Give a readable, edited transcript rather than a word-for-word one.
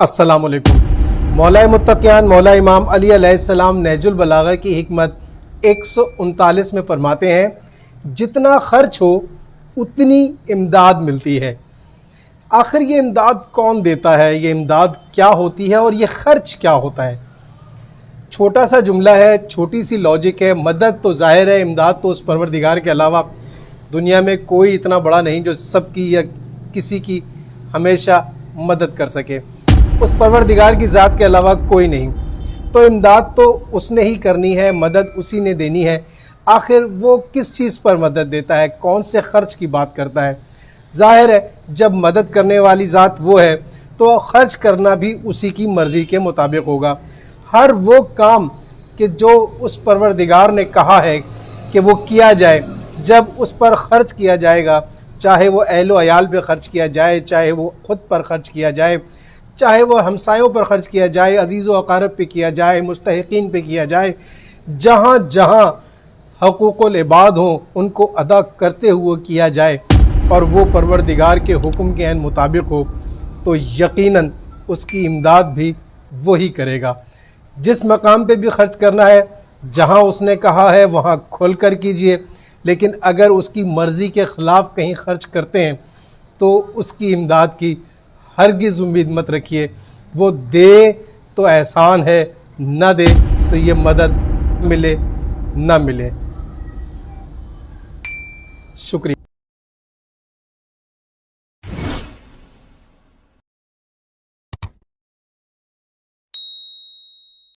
अस्सलाम वालेकुम। मौला मुत्तक़ियान मौला इमाम अली अलैहिस्सलाम नहजुल बलागा की हिकमत 139 में फरमाते हैं, जितना खर्च हो उतनी इमदाद मिलती है। आखिर ये इमदाद कौन देता है, ये इमदाद क्या होती है और ये खर्च क्या होता है? छोटा सा जुमला है, छोटी सी लॉजिक है। मदद तो ज़ाहिर है, इमदाद तो उस परवरदिगार के अलावा दुनिया में कोई इतना बड़ा नहीं जो सबकी या किसी की हमेशा मदद कर सके। उस परवरदिगार की ज़ात के अलावा कोई नहीं। तो इमदाद तो उसने ही करनी है, मदद उसी ने देनी है। आखिर वो किस चीज़ पर मदद देता है, कौन से खर्च की बात करता है? ज़ाहिर है जब मदद करने वाली ज़ात वो है तो खर्च करना भी उसी की मर्ज़ी के मुताबिक होगा। हर वो काम कि जो उस परवरदिगार ने कहा है कि वो किया जाए, जब उस पर ख़र्च किया जाएगा, चाहे वो अहलो अयाल पे ख़र्च किया जाए, चाहे वो ख़ुद पर ख़र्च किया जाए, चाहे वो हमसायों पर ख़र्च किया जाए, अज़ीज़ व अक़ारब पे किया जाए, मुस्तहिक़ीन पे किया जाए, जहाँ जहाँ हक़ूक़ुल इबाद हों उनको अदा करते हुए किया जाए और वो परवरदिगार के हुक्म के मुताबिक हो, तो यकीनन उसकी इमदाद भी वही करेगा। जिस मकाम पे भी खर्च करना है, जहाँ उसने कहा है वहाँ खुल कर कीजिए, लेकिन अगर उसकी मर्ज़ी के ख़िलाफ़ कहीं खर्च करते हैं तो उसकी इमदाद की हरगिज़ उम्मीद मत रखिए। वो दे तो एहसान है, न दे तो ये मदद मिले न मिले। शुक्रिया।